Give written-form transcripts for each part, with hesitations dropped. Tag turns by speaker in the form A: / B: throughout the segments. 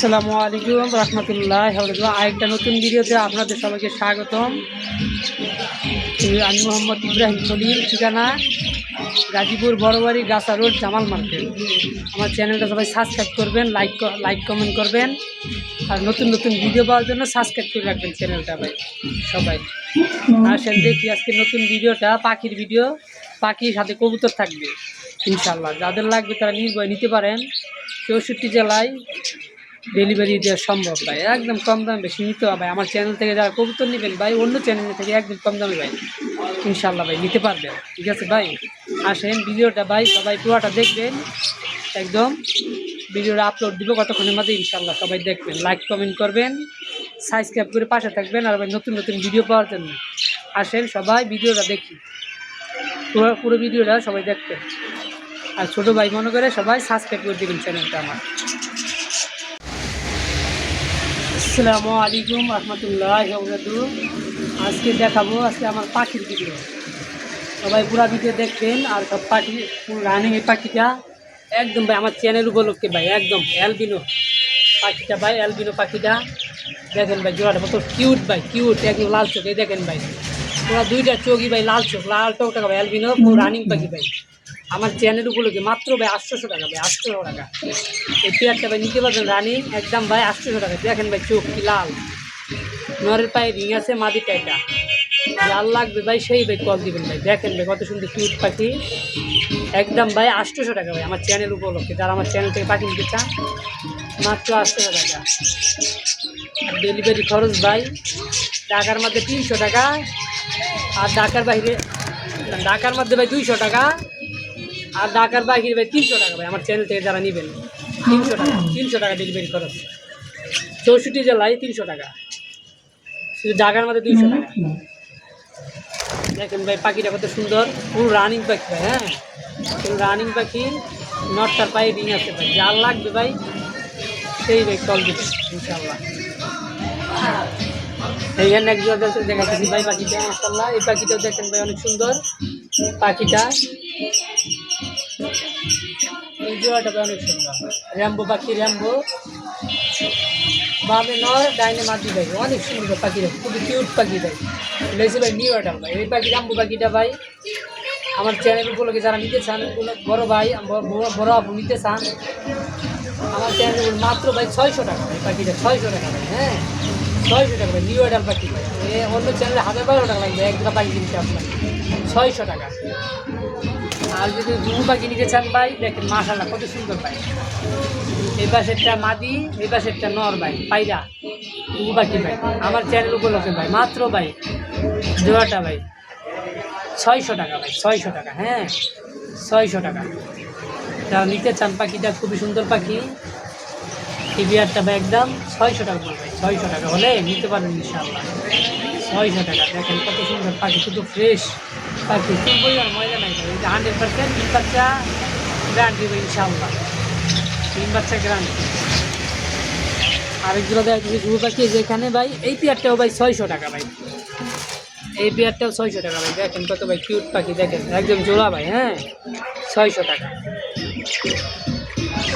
A: আসসালামু আলাইকুম রহমতুল্লাহ। আরেকটা নতুন ভিডিওতে আপনাদের সবাইকে স্বাগতম। আমি মোহাম্মদ ইব্রাহিম খলিল, ঠিকানা গাজীপুর বড়বাড়ি গাছা রোড, জামাল মার্কেট। আমার চ্যানেলটা সবাই সাবস্ক্রাইব করবেন, লাইক কমেন্ট করবেন, আর নতুন নতুন ভিডিও পাওয়ার জন্য সাবস্ক্রাইব করে রাখবেন চ্যানেলটা ভাই সবাই। আসেন দেখি আজকে নতুন ভিডিওটা, পাখির ভিডিও। পাখির সাথে কবুতর থাকবে ইনশাল্লাহ। যাদের লাগবে তারা নির্ভয় নিতে পারেন। 64 জেলায় ডেলিভারি দেওয়া সম্ভব ভাই, একদম কম দামে বেশি নিতে হবে। আমার চ্যানেল থেকে যারা কবুতর নেবেন ভাই, অন্য চ্যানেল থেকে একদম কম দামে ভাই ইনশাল্লাহ ভাই নিতে পারবেন। ঠিক আছে ভাই, আসেন ভিডিওটা ভাই সবাই পুরোটা দেখবেন একদম। ভিডিওটা আপলোড দিব কতক্ষণের মধ্যে ইনশাল্লাহ, সবাই দেখবেন, লাইক কমেন্ট করবেন, সাবস্ক্রাইব করে পাশে থাকবেন আর ভাই নতুন নতুন ভিডিও পাওয়ার জন্য। আসেন সবাই ভিডিওটা দেখি, পুরো ভিডিওটা সবাই দেখবেন। আর ছোটো ভাই মনে করে সবাই সাবস্ক্রাইব করে দেবেন চ্যানেলটা আমার। আসসালামু আলাইকুম রহমতুল্লাহ। আজকে দেখাবো আজকে আমার পাখির ভিডিও, সবাই পুরো ভিডিও দেখবেন। আর সব পাখি রানিং, এই পাখিটা একদম ভাই আমার চ্যানেল উপলক্ষে ভাই, একদম অ্যালবিনো পাখিটা ভাই, অ্যালবিনো পাখিটা দেখেন ভাই, জোড়াটা কত কিউট ভাই, কিউট একদম লাল চোখ। এই দেখেন ভাই পুরো দুইটা চোখই ভাই লাল চোখ, লাল টকটাকা ভাই, অ্যালবিনো রানিং পাখি ভাই। আমার চ্যানেল উপলক্ষে মাত্র ভাই 800 টাকা ভাই, 800 টাকা। এই পেয়ারটা ভাই নিতে পারবেন রানিং একদম ভাই 800 টাকা। দেখেন ভাই চোখ কি লাল, নরের পায়ে রিং আছে, মাদিটা এটা। লাল লাগবে ভাই সেই ভাই কল দিবেন ভাই। দেখেন ভাই কত সুন্দর কিউট পাখি, একদম ভাই 800 টাকা ভাই আমার চ্যানেল উপলক্ষে। যারা আমার চ্যানেল থেকে পাখি নিতে চান মাত্র 800 টাকা। ডেলিভারি খরচ ভাই ঢাকার মধ্যে 300 টাকা, আর ঢাকার বাইরে, ঢাকার মধ্যে ভাই 200 টাকা, আর ঢাকার বাইরে ভাই 300 টাকা ভাই। আমার চ্যানেল থেকে যারা নেবেন 300 টাকা, 300 টাকা ডেলিভারি খরচ। 64 জেলায় 300 টাকা, শুধু ঢাকার মধ্যে 200 টাকা। দেখেন ভাই পাখিটা কত সুন্দর, পুরো রানিং পাখি ভাই। হ্যাঁ, পুরো রানিং পাখি, নটটার পায়ে রিং আছে ভাই। যার লাগবে ভাই সেই ভাই কল দিবে ইনশাল্লাহ। এইখানে একজন দেখাচ্ছি ভাই পাখিটা, মাশাআল্লাহ। এই পাখিটাও দেখেন ভাই অনেক সুন্দর পাখিটা, এই জোড়াটা ভাই অনেক সুন্দর। র্যাম্বো পাখি, র্যাম্বো বামে নয় ডাইনে মাটি ভাই, অনেক সুন্দর পাখিটা, খুবই কিউট পাখি ভাই। লেগেছে ভাই নিউ অ্যাডাল ভাই। এই পাখি র্যাম্বো পাখিটা ভাই আমার চ্যানেল উপলক্ষে যারা নিতে চান, বড় ভাই বড় আপু নিতে চান, আমার চ্যানেল মাত্র ভাই 600 টাকা ভাই। পাখিটা 600 টাকা ভাই। হ্যাঁ, 600 টাকা ভাই, নিউ অ্যাডাল পাখি ভাই। অন্য চ্যানেলে 1012 টাকা লাগবে এক দুটা পাখি কিনতে আপনার, 600 টাকা। আর যদি দুটো পাখি নিতে চান ভাই, দেখেন মাশাআল্লাহ কত সুন্দর ভাই। এই পাশেরটা মাদি, এই পাশেরটা নর ভাই, পায়রা দুটো পাখি ভাই আমার চ্যানেল উপলক্ষে ভাই মাত্র ভাই জোড়াটা ভাই 600 টাকা ভাই, 600 টাকা। হ্যাঁ, 600 টাকা। যারা নিতে চান পাখিটা খুবই সুন্দর পাখি, এই বিয়ারটা ভাই একদম 600 টাকা ভাই, 600 টাকা হলে নিতে পারেন ইনশাআল্লাহ। 600 টাকা। দেখেন কত সুন্দর পাখি, শুধু ফ্রেশ পাখি, খুব পরিমাণ ময়লা নাই ভাই। 100% 3 বাচ্চা গ্যারান্টি দেবে ইনশাআল্লাহ, 3 বাচ্চা গ্যারান্টি। আরেকগুলো দেখ দুটো পাখি যেখানে ভাই, এই পেয়ারটাও ভাই 600 টাকা ভাই, এই পেয়ারটাও 600 টাকা ভাই। দেখেন কত ভাই কিউট পাখি, দেখেন একদম জোড়া ভাই। হ্যাঁ, 600 টাকা,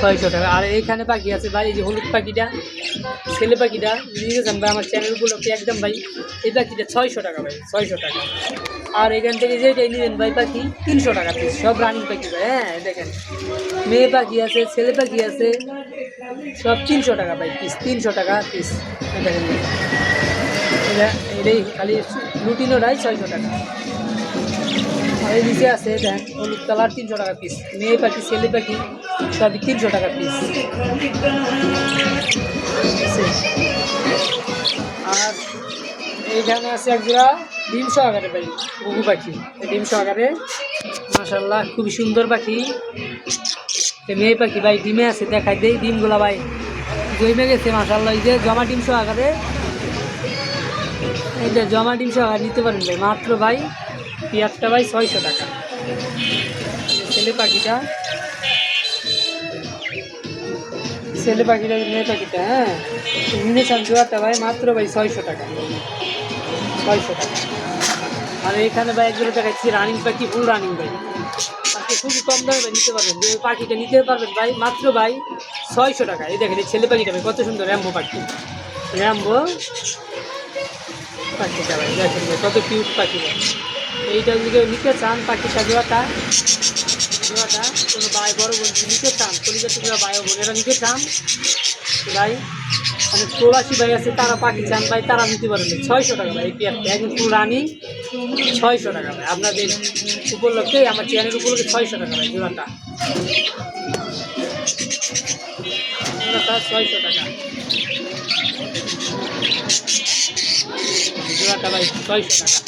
A: 600 টাকা। আর এইখানে পাখি আছে ভাই, এই যে হলুদ পাখিটা, ছেলে পাখিটা নিয়ে যান ভাই আমার চ্যানেলগুলোকে একদম ভাই। এই পাখিটা 600 টাকা ভাই, 600 টাকা। আর এখান থেকে যেটাই নিবেন ভাই পাখি 300 টাকা পিস, সব রানিং পাখি ভাই। হ্যাঁ, দেখেন মেয়ে পাখি আছে, ছেলে পাখি আছে, সব 300 টাকা ভাই পিস, 300 টাকা পিস। দেখেন এটাই খালি লুটিনোটাই 600 টাকা। আর এই নিচে আছে দেখ হলুদ কালার, 300 টাকা পিস। মেয়ে পাখি ছেলে পাখি সবই 300 টাকা পিস। আর এইখানে আছে একজোড়া ডিম সহকারে ভাই ঘুঘু পাখি, ডিম সহকারে মাশাআল্লাহ খুবই সুন্দর পাখি। মেয়ে পাখি ভাই ডিমে আছে, দেখাই দেই ডিমগুলা ভাই জমে গেছে মাশাআল্লাহ। এই যে জমা ডিম সহকারে, এইটা জমা ডিম সহকারে নিতে পারেন ভাই মাত্র ভাই পেয়ারটা ভাই 600 টাকা। ছেলে পাখিটা, ছেলে পাখিটা, মেয়ে পাখিটা। হ্যাঁ, নিয়ে চান জোড়াটা ভাই মাত্র ভাই 600 টাকা, 600 টাকা। আর এইখানে ভাই একজোড়া দেখাচ্ছি রানিং পাখি, ফুল রানিং ভাই। পাখি খুবই কম দামে ভাই নিতে পারবেন, যে পাখিটা নিতে পারবেন ভাই মাত্র ভাই 600 টাকা। এই দেখেন এই ছেলে পাখিটা ভাই কত সুন্দর, র্যাম্বো পাখি, র্যাম্বো পাখিটা ভাই দেখেন ভাই কত কিউট পাখি ভাই। এইটা যদি নিতে চান পাখিটা জোড়াটা কোনো ভাই বড় বোন নিতে চান, কলিজার টুকরা ভাই বোনেরা নিতে চান ভাই, মানে প্রবাসী ভাই আছে তারা পাখি চান ভাই, তারা নিতে পারবেন 600 টাকা ভাই। এই পেয়ারটা একদম পুরো রানিং 600 টাকা ভাই। আপনাদের উপলক্ষে আমার চ্যানেল উপলক্ষে 600 টাকা ভাই জোড়াটা, জোড়াটা 600 টাকা জোড়াটা ভাই, 600 টাকা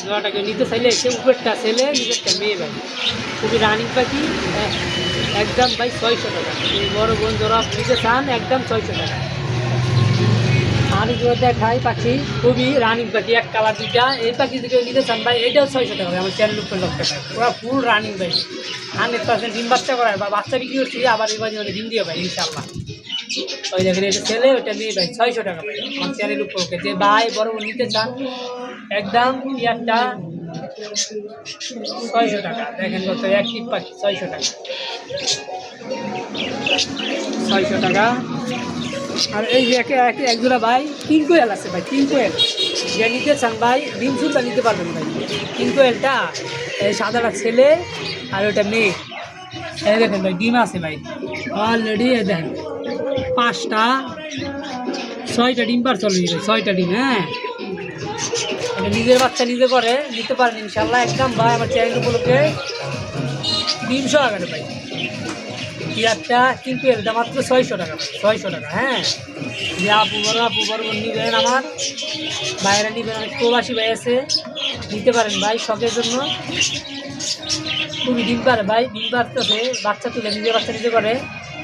A: জোড়াটাকে নিতে চাইলে সে উপরেরটা ছেলে নিজেরটা মেয়ে ভাই, খুবই রানিং পাখি একদম ভাই 600 টাকা। এই বড় বোন জোড়া নিতে চান একদম 600 টাকা। আর এগুলো দেখাই পাখি খুবই রানিং পাখি, এক কালার দুইটা, এই পাখি থেকে নিতে চান ভাই এটাও 600 টাকা ভাই। আমার চ্যানেল উপরে লক্ষ্য টাকা পুরো ফুল রানিং ভাই, 100% ডিম বাচ্চা করায় বা বাচ্চা বিক্রি করছি, আবার এই বাজে ডিম দিয়ে ভাই ইনশাল্লাহ। ওই দেখেন এটা ছেলে ওইটা মেয়ে ভাই, 600 টাকা ভাই আমার চ্যানেল উপরে। যে ভাই বড় বোন নিতে চান একদম পেয়ারটা 600 টাকা। দেখেন কত অ্যাক্টিভ পাখি, 600 টাকা 600 টাকা। আর এই যে এক জোড়া ভাই কিং কোয়েল আছে ভাই, কিং কোয়েল যে নিতে চান ভাই ডিম সুতা নিতে পারবেন ভাই। কিং কোয়েলটা এই সাদাটা ছেলে আর ওটা মেয়ে, এই দেখেন ভাই ডিম আছে ভাই অলরেডি, দেখেন 5টা 6টা ডিম পার চলে যাবে, 6টা ডিম। হ্যাঁ এটা নিজের বাচ্চা নিজে করে নিতে পারেন ইনশাল্লাহ একদম ভাই। আমার চ্যানেল উপলক্ষে 300 টাকা ভাই পেয়ারটা, কিন্তু এটা মাত্র 600 টাকা, 600 টাকা। হ্যাঁ যে আপু বড় নিবেন, আমার বাইরে নিবেন, অনেক প্রবাসী ভাই আছে নিতে পারেন ভাই শখের জন্য। খুবই ডিম পারে ভাই, ডিম পারতেছে বাচ্চা তুলে নিজের বাচ্চা নিজে করে,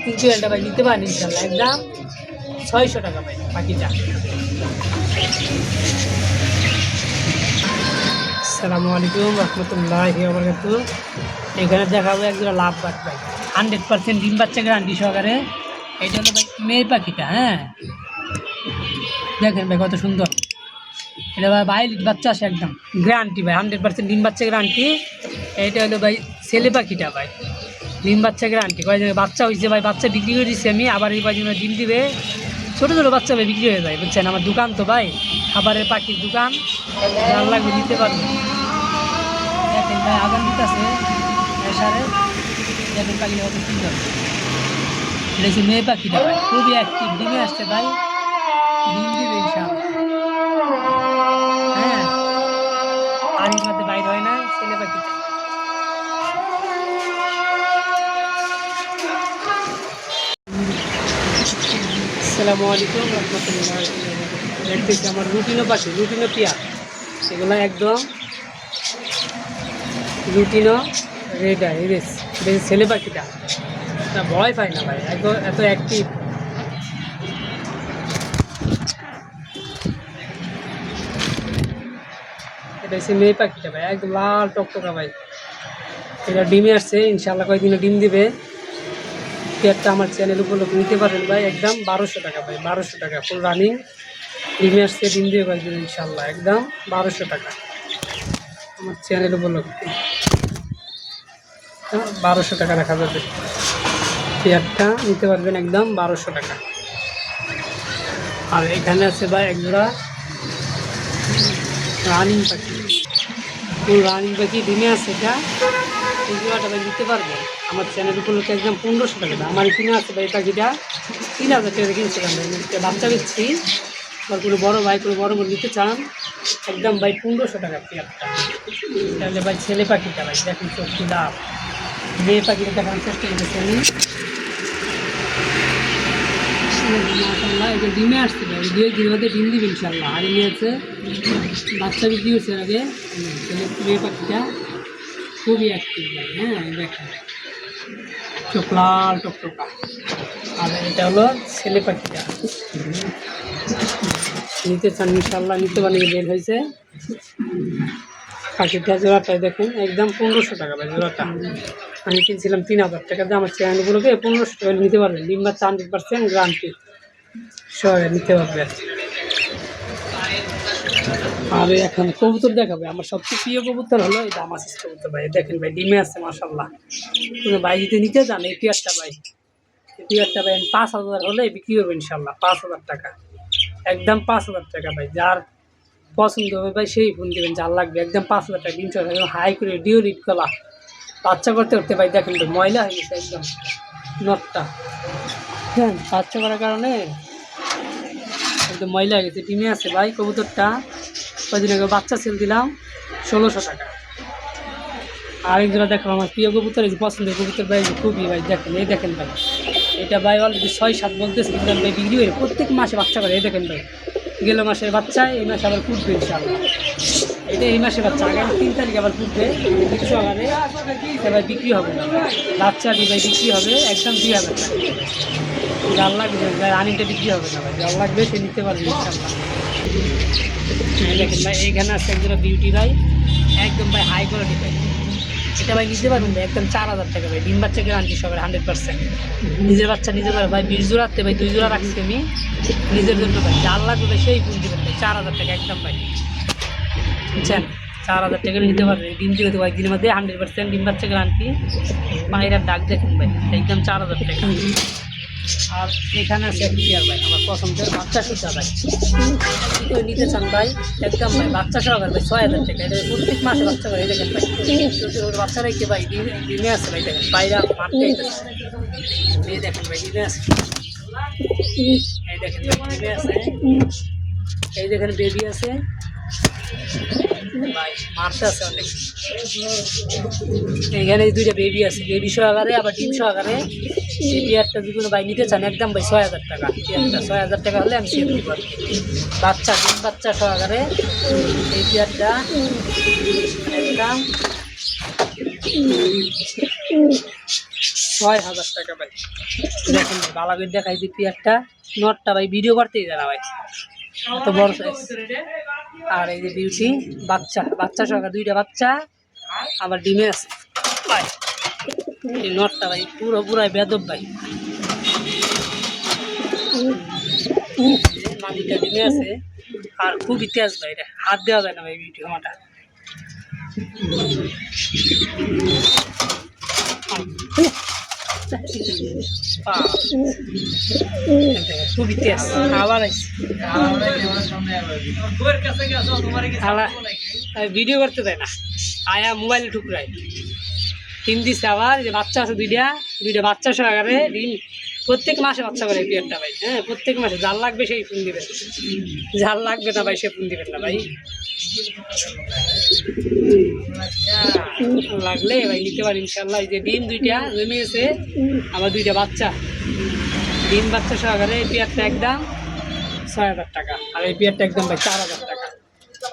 A: কিন্তু এটা ভাই নিতে পারেন ইনশাল্লাহ একদম 600 টাকা ভাই পাখিটা। আসসালামু আলাইকুম রহমতুল্লাহি ওয়া বারাকাতুহু। এখানে দেখাবো একজোড়া লাভ বাট ভাই, 100% ডিম বাচ্চা গ্যারান্টি সহকারে। এটা হলো ভাই মেয়ে পাখিটা। হ্যাঁ দেখেন ভাই কত সুন্দর, এটা ভাই 22 বাচ্চা আসে একদম গ্যারান্টি ভাই, 100% ডিম বাচ্চা গ্যারান্টি। এটা হলো ভাই ছেলে পাখিটা ভাই, ডিম বাচ্চা গ্যারান্টি। কয়েকজন বাচ্চা হয়েছে ভাই, বাচ্চা বিক্রি করে দিচ্ছি আমি, আবার এই কয়েকজন ডিম দিবে, ছোটো ছোটো বাচ্চা ভাই বিক্রি হয়ে যায় বুঝছেন। আমার দোকান তো ভাই খাবারের পাখির দোকান, যার লাগবে নিতে পারবে। দেখেন ভাই আগাম দিতে আছে সারে, দেখেন পাখি কত সুন্দর। এটা হচ্ছে মেয়ে পাখিটা ভাই, খুবই অ্যাক্টিভ, ডিমে আসছে ভাই, ডিম দিবে ইনশাআল্লাহ। হ্যাঁ পানির মধ্যে বাইরে হয় না ছেলে পাখিটা। আসসালামু আলাইকুম রহমতুল্লাহ। দেখতেছি আমার রুটিনও পাখি, রুটিনও পেয়ার, সেগুলো একদম রুটিনও রেড আই রেস। বেশ ছেলে পাখিটা ভয় পায় না ভাই, এত অ্যাক্টিভ। এটা হচ্ছে মেয়ে পাখিটা ভাই, একদম লাল টকটকা ভাই। এটা ডিমে আসছে ইনশাল্লাহ, কয়েকদিনে ডিম দিবে। পেয়ারটা আমার চ্যানেল উপলক্ষে নিতে পারেন ভাই একদম 1200 টাকা ভাই, 1200 টাকা ফুল রানিং ডিমে আসছে, ডিম দিয়ে কয়েকদিন ইনশাল্লাহ একদম 1200 টাকা আমার চ্যানেল উপলক্ষে। 1200 টাকা রাখা যাবে, পেয়ারটা নিতে পারবেন একদম 1200 টাকা। আর এখানে আছে ভাই একজোড়া রানিং পাখি, ফুল রানিং পাখি ডিমে আছে, এটা এই জোড়াটা ভাই নিতে পারবেন আমার চ্যানেল উপলক্ষে একদম 1500 টাকা। আমার কিনে আছে ভাই পাখিটা 3000 টাকা কিনছিলাম ভাই, বাচ্চা দিচ্ছি। আর কোনো বড়ো ভাই কোনো বড় বোন নিতে চান একদম ভাই 1500 টাকা পেয়ারটা। তাহলে ভাই ছেলে পাখিটা ভাই দেখুন চোখটি লাভ, মেয়ে পাখিটা দেখানোর চেষ্টা করতেছি আমি। মাশাআল্লাহ এই যে ডিমে আসছে ভাই, 2 মধ্যে ডিম দিবে ইনশাল্লাহ। আর নিয়েছে বাচ্চা বিক্রি হচ্ছে আগে, মেয়ে পাখিটা খুবই অ্যাক্টিভ ভাই। হ্যাঁ দেখেন চোখ লাল টকটকা। আর এটা হলো ছেলে পাখিটা, নিতে চান ইনশাল্লাহ নিতে পারেন। বের হয়েছে পাখিটা জোড়াটাই দেখুন একদম 1500 টাকা ভাই জোড়াটা। আমি কিনছিলাম 3000 টাকা দিয়ে, আমার চ্যানেলগুলোকে 1500 টাকা নিতে পারবেন। ডিম বাচ্চা 100% গ্যারান্টি সহ নিতে পারবে। আর এখন কবুতর দেখাবে আমার সবচেয়ে প্রিয় কবুতর হলো এই দামাসিস কবুতর ভাই। দেখেন ভাই ডিমে আছে মাশাআল্লাহ। কোনো ভাই যদি নিতে চান এই পেয়ারটা ভাই, এই পেয়ারটা ভাই 5,000 হলে বিক্রি হবে ইনশাল্লাহ। 5,000 টাকা, একদম 5,000 টাকা ভাই। যার পছন্দ হবে ভাই সেই ফোন দেবেন, যার লাগবে একদম 5,000 টাকা। ডিম চলে হাই করে ডিও রিড কলা বাচ্চা করতে করতে ভাই দেখেন ভাই ময়লা হয়ে গেছে একদম নটটা। হ্যাঁ বাচ্চা করার কারণে একদম ময়লা হয়ে গেছে। ডিমে আছে ভাই কবুতরটা। কদিন আগে বাচ্চা সেল দিলাম 1,600 টাকা। আরেকজোড়া দেখো আমার প্রিয় কবুতর, এই যে পছন্দের কবুতর ভাই, খুবই ভাই দেখেন, এই দেখেন ভাই এটা ভাই অলরেডি 6-7 বলতেছে কিন্তু ভাই বিক্রি হয়ে প্রত্যেক মাসে বাচ্চা করে। এই দেখেন ভাই গেল মাসের বাচ্চা, এই মাসে আবার ফুটবে ইনশাআল্লাহ। এটা এই মাসে বাচ্চা, আগামী 3 তারিখে আবার ফুটবে। কিছু আগারে এবার বিক্রি হবে না, বাচ্চা ভাই বিক্রি হবে একদম 2,000 টাকা। যার লাগবে ভাই রানিংটা বিক্রি হবে না ভাই, যার লাগবে সে নিতে পারবে ইনশাআল্লাহ। দেখেন ভাই এইখানে আছে একজোড়া বিউটি ভাই, একদম ভাই হাই কোয়ালিটি ভাই। এটা ভাই নিতে পারবেন ভাই একদম 4,000 টাকা ভাই। ডিম বাচ্চা গ্যারান্টি সবার 100%। নিজের বাচ্চা নিজে পারে ভাই। 20 জোড়াতে ভাই 2 জোড়া রাখছি আমি নিজের জন্য ভাই। যার লাগবে ভাই সেই ফুল দেবেন ভাই 4,000 টাকা একদম ভাই, বুঝছেন? 4,000 টাকা নিতে পারবেন। ডিম দিয়ে দেবো একদিনের মধ্যে 100% ডিম বাচ্চা গ্যারান্টি। পায়রার ডাক দেখেন ভাই একদম 4,000 টাকা। আর এখানে আছে পেয়ার ভাই আমার পছন্দের বাচ্চা সুতা ভাই, কেউ নিতে চান ভাই একদম ভাই বাচ্চা সহকার ভাই 6,000 টাকা। এটা প্রত্যেক মাসে বাচ্চা করে। এই দেখেন ভাই বাচ্চা রেখে ভাই ডিমে আছে ভাই। দেখেন বাইরা মারতে এই দেখেন ভাই ডিমে আছে। এই দেখেন ভাই ডিমে আছে। এই দেখেন বেবি আছে ভাই, মারতে আছে অনেক। এখানে 2টা বেবি আছে, বেবি সহকারে আবার ডিম সহকারে। এই পেয়ারটা যদি কোনো ভাই নিতে চান একদম ভাই 6,000 টাকা। পেয়ারটা 6,000 টাকা হলে আমি সেল দিব। বাচ্চা ডিম বাচ্চা সহকারে এই পেয়ারটা একদম 6,000 টাকা ভাই। দেখেন ভাই বালাবের দেখাই যে পেয়ারটা নটটা ভাই ভিডিও করতেই জানা ভাই এত বড় সাইজ। আর এই যে বিউটি বাচ্চা, বাচ্চা সহকারে 2টা বাচ্চা আবার ডিমে আছে ভাই। এই নটটা ভাই পুরাই বেদব ভাই। মাদিটা ডিমে আছে আর খুবই তেজ ভাই, এটা হাত দেওয়া যায় না ভাই বিউটি মাটা। খুবই তেজ আবার ভিডিও করতে দেয় না, আয়া মোবাইলে ঠুকরায়। ডিম দিচ্ছে আবার যে বাচ্চা আছে 2টা বাচ্চা সহকারে ডিম প্রত্যেক মাসে বাচ্চা করে পেয়ারটা ভাই। হ্যাঁ প্রত্যেক মাসে, যার লাগবে সেই ফোন দিবেন, যার লাগবে না ভাই সে ফোন দিবেন না ভাই। লাগলে ভাই নিতে পারি ইনশাল্লাহ। এই যে ডিম 2টা জমে গেছে আবার 2টা বাচ্চা, ডিম বাচ্চা সহকারে এই পেয়ারটা একদম 6,000 টাকা। আর এই পেয়ারটা একদম ভাই 4,000 টাকা।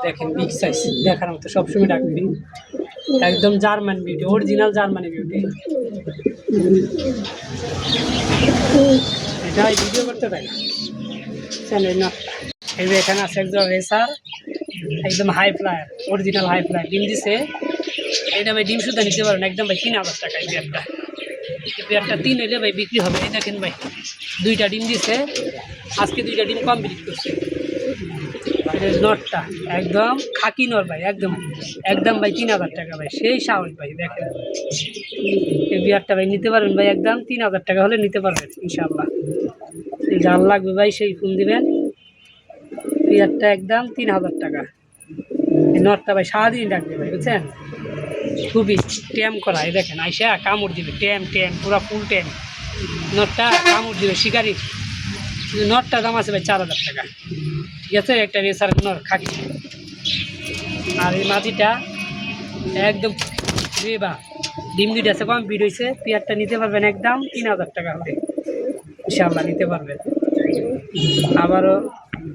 A: দেখেন বিগ সাইজ দেখার মতো, সবসময় ডাকবি একদম German beauty, original Germany beauty. এটা ভিডিও করতে পারি চ্যানেল নটটা। এই যে এখানে আছে একজন রেসার একদম high flyer, original high flyer ডিম দিছে। এটা ভাই ডিম সুদ্ধা নিতে পারেন একদম ভাই 3,000 টাকা। এই পেয়ারটা, এই পেয়ারটা 3 হলে ভাই বিক্রি হবে। এই দেখেন ভাই 2টা ডিম দিছে, আজকে 2টা ডিম কমপ্লিট করছে। নটটা একদম খাকি নর ভাই, একদম একদম ভাই 3,000 টাকা ভাই, সেই সাহস ভাই। দেখেন এই বিয়ারটা ভাই নিতে পারবেন ভাই একদম 3,000 টাকা হলে নিতে পারবেন ইনশাল্লাহ। যার লাগবে ভাই সেই ফোন দিবেন। বিয়ারটা একদম 3,000 টাকা। এই নটটা ভাই সারাদিন ডাকবে ভাই, বুঝছেন? খুবই ট্যাম করা। এই দেখেন আইসা কামড় দিবে, ট্যাম পুরো ফুল ট্যাম। নটটা কামড় দিবে শিকারি। নটটা দাম আছে ভাই 4,000 টাকা, ঠিক আছে? একটা রেসার নর খাকি। আর এই মাটিটা একদম রেবা, ডিম 2টা আছে কমপ্লিট হয়েছে। পেয়ারটা নিতে পারবেন একদম 3,000 টাকা হলে ইনশাআল্লাহ নিতে পারবেন। আবারও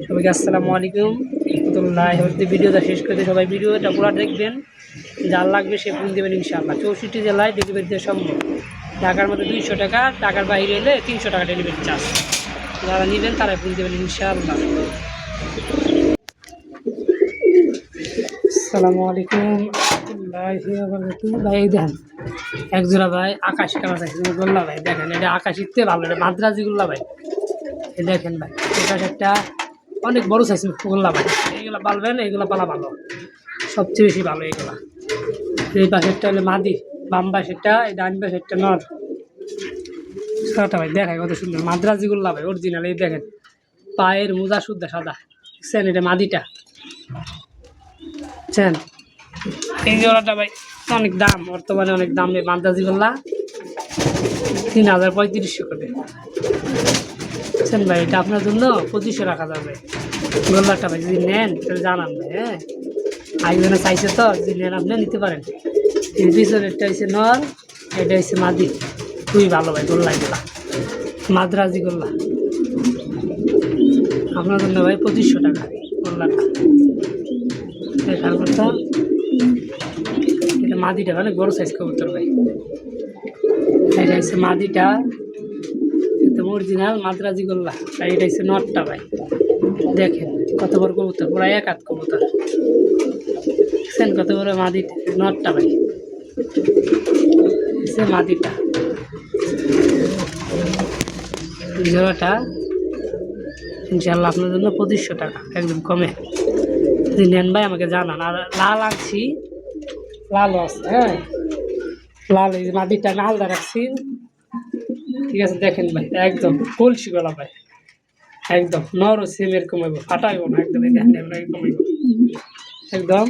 A: সবাইকে আসসালামু আলাইকুম রহমতুল্লাহ। ভিডিওটা শেষ করতে সবাই ভিডিওটা পুরো দেখবেন, যার লাগবে সে ফোন দেবেন ইনশাআল্লাহ। 64 জেলায় ডেলিভারি দেওয়া সম্ভব। ঢাকার মধ্যে 200 টাকা, ঢাকার বাইরে এলে 300 টাকা ডেলিভারি চার্জ। যারা নেবেন তারাই ফোন দেবেন ইনশাআল্লাহ। আসসালামু আলাইকুম ভাই। দেখেন একজোড়া ভাই আকাশি কালার আছে গোল্লা ভাই। দেখেন এটা আকাশিতে ভালো, এটা মাদ্রাজি গোল্লা ভাই। দেখেন ভাই এটা একটা অনেক বড় সাইজ গোল্লা ভাই, এইগুলা পালবেন, এইগুলা পালা ভালো, সবচেয়ে বেশি ভালো এইগুলা। এই পাশেরটা হলো মাদি, বাম পাশেরটা, এই ডান পাশেরটা নর। সাদাটা ভাই দেখায় কত সুন্দর মাদ্রাজি গোল্লা ভাই, অরিজিনাল। এই দেখেন পায়ের মোজা শুদ্ধ সাদা, দেখছেন? এটা মাদিটা, বুঝছেন? এই জোড়াটা ভাই অনেক দাম, বর্তমানে অনেক দাম। এই মাদ্রাজি গোল্লা 3,3500 করে, বুঝছেন ভাই? এটা আপনার জন্য 2500 রাখা যাবে গোল্লাটা ভাই। যদি নেন তাহলে জানান ভাই, হ্যাঁ? আরেকজনে চাইছে তো, যদি নেন আপনি নিতে পারেন। এর পিছনেরটা হচ্ছে নর, এটা হচ্ছে মাদি। খুবই ভালো ভাই গোল্লা, এগুলা মাদ্রাজি গোল্লা আপনার জন্য ভাই 2500 টাকা গোল্লাটা। দেখার কথা, এটা মাদিটা অনেক বড় সাইজ কবুতর ভাই। এটা হচ্ছে মাদিটা, একদম অরিজিনাল মাদ্রাজি গোল্লা। আর এটা হচ্ছে নটটা ভাই, দেখেন কত বড় কবুতর, প্রায় এক হাত কবুতর, দেখছেন কত বড় মাদিটা? নটটা ভাই, হচ্ছে মাদিটা। জোড়াটা ইনশাল্লাহ আপনার জন্য 2500 টাকা, একদম কমে। যদি নেন ভাই আমাকে জানান। আর লাল আনছি, লালও আছে, হ্যাঁ লাল, এই মাদিটা নালদা রাখছি, ঠিক আছে? দেখেন ভাই একদম কলসি গলা ভাই, একদম নরও সেম এরকম হইব, ফাটাইব না একদম, এই দেখেন এরকম হইব একদম।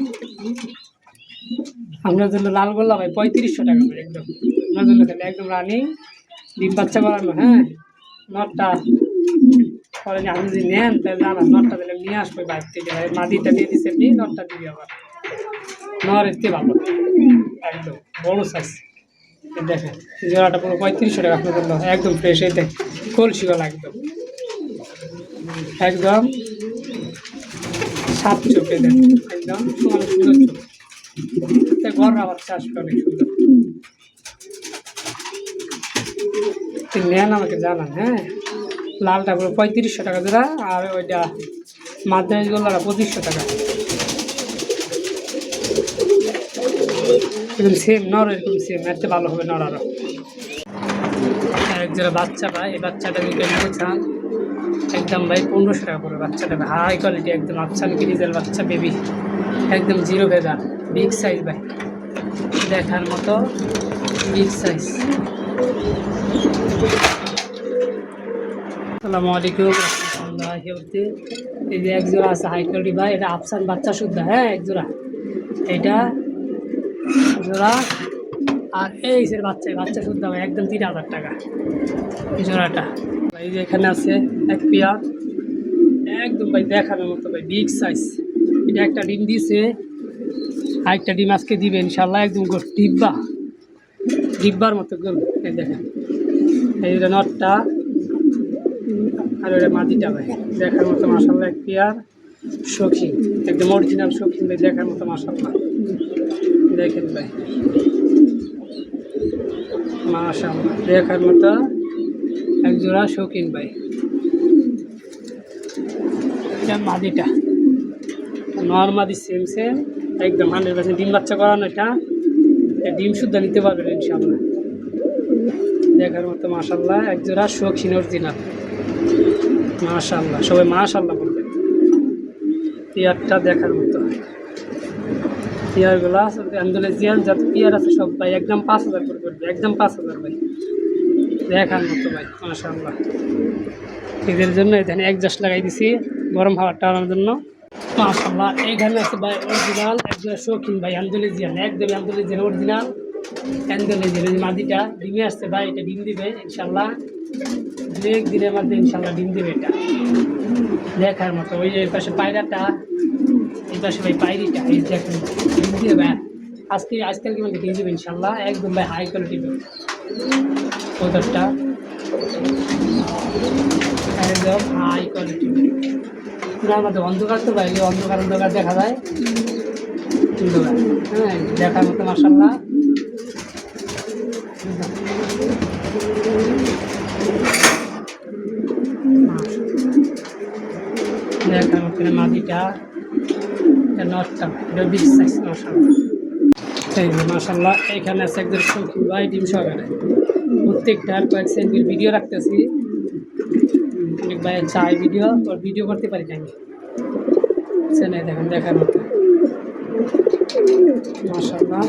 A: আপনার জন্য লাল গোল্লা ভাই 3500 টাকা ভাই, একদম আপনার জন্য খালি, একদম রানিং, ডিম বাচ্চা বানানো, হ্যাঁ? নটটা পরে আপনি যদি নেন তাহলে জানান, নটটা দিলে নিয়ে আসবে বাইর থেকে ভাই। মাদিটা দিয়ে দিচ্ছে, নিয়ে নটটা দিবি আবার, নর এর থেকে ভালো, একদম বড় সাইজ। দেখেন জোড়াটা পুরো 3500 টাকা আপনার জন্য, একদম ফ্রেশ। এই দেখ কলসি গলা, একদম একদম সাপ চোখে, দেন একদম অনেক সুন্দর চোখ, ঘর আবার চাষটা অনেক সুন্দর। নেন আমাকে জানান, হ্যাঁ? লালটা পুরো 3500 টাকা জোড়া, আর ওইটা মাদ্রাজ গোল্লাটা 2500 টাকা, এরকম সেম নর, এরকম সেম, এর চেয়ে ভালো হবে নর আরও। এক জোড়া বাচ্চা ভাই, এই বাচ্চাটা যদি নিতে চান একদম ভাই 1500 টাকা পড়বে বাচ্চাটা, হাই কোয়ালিটি, একদম আফসান কিরিজেল বাচ্চা, বেবি, একদম জিরো ভেজাল, বিগ সাইজ ভাই, দেখার মতো বিগ সাইজ। আসসালামু আলাইকুম রহমতুল্লাহি। এই যে এক জোড়া আছে হাই কোয়ালিটি ভাই, এটা আফসান বাচ্চা শুদ্ধ, হ্যাঁ? এক জোড়া এটা জোড়া, আর এই যে বাচ্চা শুদ্ধ ভাই, একদম 3000 টাকা জোড়াটা। এই যে এখানে আছে এক পেয়ার, একদম ভাই দেখানোর মতো ভাই, বিগ সাইজ। এটা একটা ডিম দিয়েছে, আরেকটা ডিম আজকে দিবে ইনশাল্লাহ, একদম ডিব্বার মতো গোল। এই দেখেন, এই যে নটটা, আর ওটা মাদিটা ভাই, দেখার মতো মাশাল্লাহ, এক পেয়ার শৌখিন, একদম অরিজিনাল শৌখিন ভাই, দেখার মতো মাশাল্লাহ। দেখেন ভাই মাশাল্লাহ, দেখার মতো এক জোড়া শৌখিন ভাই। মাদিটা নর্মাদি সেম সেম, একদম 100% ডিম বাচ্চা করানো, এটা ডিম শুদ্ধ নিতে পারবেন ইনশাল্লাহ। দেখার মতো মাশাল্লাহ, এক জোড়া শৌখিন অরিজিনাল, মাশাল্লাহ, সবাই মাশাল্লাহ বলবেন। পেয়ারটা দেখার মতো, পেয়ারগুলো আন্দোলেজিয়ান যত পেয়ার আছে সব ভাই একদম 5000 করে পড়বে, একদম 5000 ভাই, দেখার মতো ভাই মাশাল্লাহ। এদের জন্য এখানে একজাস্ট লাগাই দিছি গরম হাওয়াটা আনার জন্য, মাশাল্লাহ। এইখানে আছে ভাই অরিজিনাল একজন শৌখিন ভাই, আন্দোলেজিয়ান, একদম আন্দোলেজিয়ান অরিজিনাল আন্দোলেজিয়ান। এই মাদিটা ডিমে আসছে ভাই, এটা ডিম দিবে ইনশাল্লাহ, 2-1 দিনের মধ্যে ইনশাল্লাহ ডিম দিবে, এটা দেখার মতো। ওই যে পাশে পায়রাটা, এই পাশে ভাই পায়রিটা, এই দেখেন ডিম দিবে ভাই, আজকালকে মধ্যে ডিম দিবে ইনশাল্লাহ, একদম ভাই হাই কোয়ালিটি ওদেরটা, একদম হাই কোয়ালিটি। পুরার মধ্যে অন্ধকার তো ভাই, অন্ধকার দেখা যায়, অন্ধকার, হ্যাঁ দেখার মতো মাশাল্লাহ। দেখার মতো মাদিটা, নটটা, এটা বিগ সাইজ মাশাল্লাহ। এই মাশাল্লাহ, এইখানে আছে একজন শৌখিন ভাই ডিম সহকারে, প্রত্যেকটার কয়েক সেকেন্ডের ভিডিও রাখতেছি, অনেক ভাই চাই ভিডিও, তোর ভিডিও করতে পারি না আমি। চেনে দেখেন দেখার মতো মাশাআল্লাহ।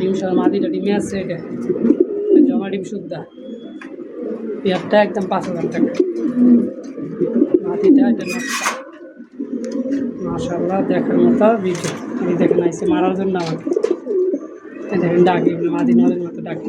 A: ডিম সহ মাদিটা ডিমে আছে, এটা জমা ডিম শুদ্ধা। পেয়ারটা একদম 5,000 টাকা, মাদিটা এটা নকশা মাশাআল্লাহ দেখার মতো ভিডিও। এই দেখেন আইসে মারার জন্য আমাকে, এই দেখেন ডাকে এগুলো মাদি নলের মতো ডাকে।